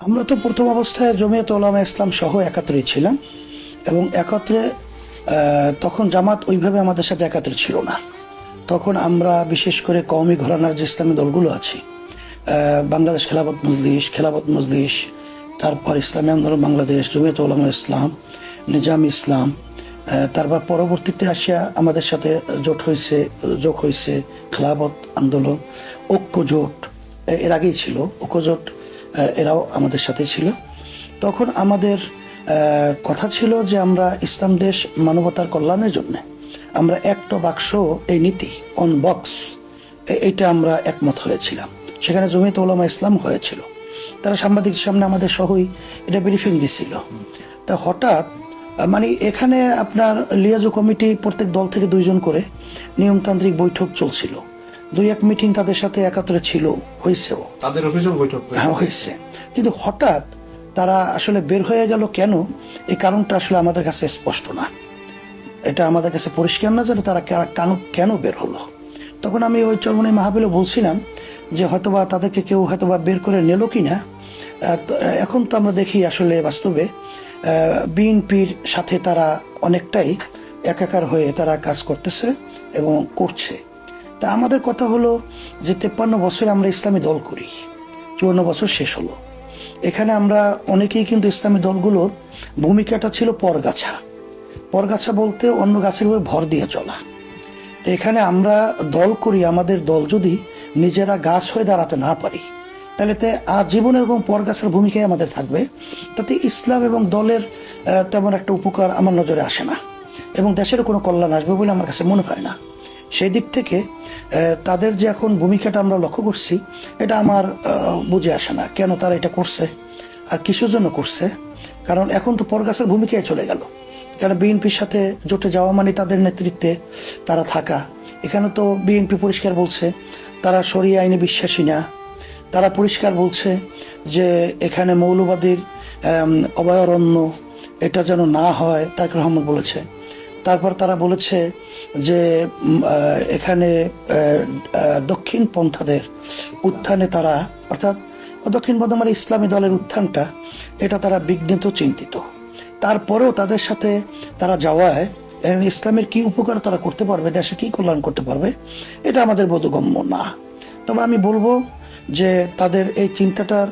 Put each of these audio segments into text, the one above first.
আমরা তো প্রথম অবস্থায় জমিয়ত ওলামা ইসলাম সহ একাত্রই ছিলাম এবং একত্রে তখন জামাত ওইভাবে আমাদের সাথে একাত্রে ছিল না। তখন আমরা বিশেষ করে কওমি ঘরানার যে ইসলামী দলগুলো আছে, বাংলাদেশ খেলাফত মজলিস, তারপর ইসলামী আন্দোলন বাংলাদেশ, জমিয়ত ওলামা ইসলাম, নিজাম ইসলাম, তারপর পরবর্তীতে আসিয়া আমাদের সাথে যোগ হয়েছে খেলাফত আন্দোলন, ঐক্য জোট এর আগেই ছিল, ঐক্য জোট এরাও আমাদের সাথে ছিল। তখন আমাদের কথা ছিল যে আমরা ইসলাম দেশ মানবতার কল্যাণের জন্য আমরা একটা বাক্স, এই নীতি অন বক্স, এইটা আমরা একমত হয়েছিলাম। সেখানে জমিয়ত ওলামা ইসলাম হয়েছিল, তারা সাংবাদিকের সামনে আমাদের সহই এটা ব্রিফিং দিছিল। তা হঠাৎ মানে এখানে আপনার লিয়াজু কমিটি প্রত্যেক দল থেকে 2 জন করে নিয়মতান্ত্রিক বৈঠক চলছিল, 2-1 মিটিং তাদের সাথে একাত্রে ছিল, হয়েছেও, তাদের অভিযোগ বৈঠক হয়েছে। কিন্তু হঠাৎ তারা আসলে বের হয়ে গেল কেন, এই কারণটা আসলে আমাদের কাছে স্পষ্ট না, এটা আমাদের কাছে পরিষ্কার না যে তারা কেন বের হলো। তখন আমি ওই চরমনি মাহফিলে বলছিলাম যে হয়তোবা তাদেরকে কেউ হয়তোবা বের করে নিল কি না। এখন তো আমরা দেখি আসলে বাস্তবে বিএনপির সাথে তারা অনেকটাই একাকার হয়ে তারা কাজ করতেছে এবং করছে। তা আমাদের কথা হলো যে 53 বছরে আমরা ইসলামী দল করি, 54 বছর শেষ হলো। এখানে আমরা অনেকেই কিন্তু ইসলামী দলগুলোর ভূমিকাটা ছিল পরগাছা বলতে অন্য গাছের উপরে ভর দিয়ে চলা। তো এখানে আমরা দল করি, আমাদের দল যদি নিজেরা গাছ হয়ে দাঁড়াতে না পারি তাহলে আজীবন এবং পরগাছার ভূমিকায় আমাদের থাকবে, তাতে ইসলাম এবং দলের তেমন একটা উপকার আমার নজরে আসে না এবং দেশেরও কোনো কল্যাণ আসবে বলে আমার কাছে মনে হয় না। সেই দিক থেকে তাদের যে এখন ভূমিকাটা আমরা লক্ষ্য করছি, এটা আমার বুঝে আসে না কেন তারা এটা করছে আর কিসের জন্য করছে। কারণ এখন তো পরগাছার ভূমিকায় চলে গেল, কারণ বিএনপির সাথে জোটে যাওয়া মানে তাদের নেতৃত্বে তারা থাকা। এখানে তো বিএনপি পরিষ্কার বলছে তারা শরিয়া আইনে বিশ্বাসী না, তারা পরিষ্কার বলছে যে এখানে মৌলবাদীর অভয়ারণ্য এটা যেন না হয়, তারেক রহমান বলেছে। তারপর তারা বলেছে যে এখানে দক্ষিণ পন্থাদের উত্থানে তারা, অর্থাৎ দক্ষিণ পন্থা মানে ইসলামী দলের উত্থানটা, এটা তারা বিঘ্নিত, চিন্তিত। তারপরেও তাদের সাথে তারা যাওয়ায় ইসলামের কি উপকার তারা করতে পারবে, দেশে কি কল্যাণ করতে পারবে, এটা আমাদের বোধগম্য না। তবে আমি বলবো যে তাদের এই চিন্তাটার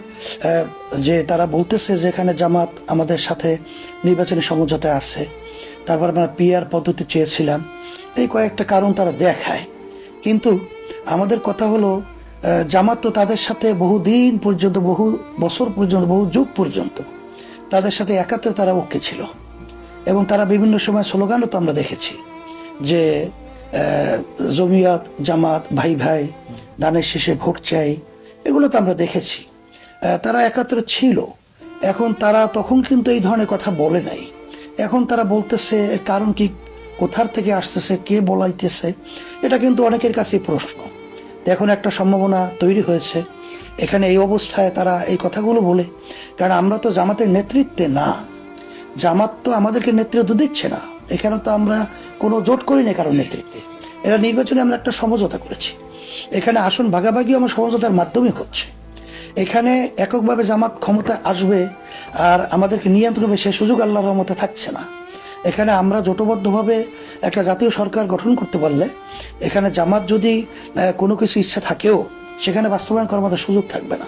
যে তারা বলতেছে যে এখানে জামাত আমাদের সাথে নির্বাচনী সমঝোতায় আছে, তারপর আমরা পিআর পদ্ধতি চেয়েছিলাম, এই কয়েকটা কারণ তারা দেখায়। কিন্তু আমাদের কথা হলো জামাত তো তাদের সাথে বহুদিন পর্যন্ত, বহু বছর পর্যন্ত, বহু যুগ পর্যন্ত তাদের সাথে একাত্রে তারা ঐক্যে ছিল এবং তারা বিভিন্ন সময় স্লোগানও তো আমরা দেখেছি যে জমিয়ত জামাত ভাই ভাই, ধানের শেষে ভোট চাই, এগুলো তো আমরা দেখেছি। তারা একাত্রে ছিল। এখন তারা তখন কিন্তু এই ধরনের কথা বলে নাই, এখন তারা বলতেছে এর কারণ কি, কোথার থেকে আসতেছে, কে বলাইতেছে, এটা কিন্তু অনেকের কাছেই প্রশ্ন। এখন একটা সম্ভাবনা তৈরি হয়েছে এখানে এই অবস্থায় তারা এই কথাগুলো বলে, কারণ আমরা তো জামাতের নেতৃত্বে না, জামাত তো আমাদেরকে নেতৃত্ব দিচ্ছে না, এখানে তো আমরা কোনো জোট করি না কারণ নেতৃত্বে। এরা নির্বাচনে আমরা একটা সমঝোতা করেছি, এখানে আসন ভাগাভাগিও আমার সমঝোতার মাধ্যমে হচ্ছে। এখানে এককভাবে জামাত ক্ষমতা আসবে আর আমাদেরকে নিয়ন্ত্রণ করবে, সে সুযোগ আল্লাহর রহমতে থাকছে না। এখানে আমরা জোটবদ্ধভাবে একটা জাতীয় সরকার গঠন করতে পারলে এখানে জামাত যদি কোনো কিছু ইচ্ছা থাকেও সেখানে বাস্তবায়ন করার মতো সুযোগ থাকবে না।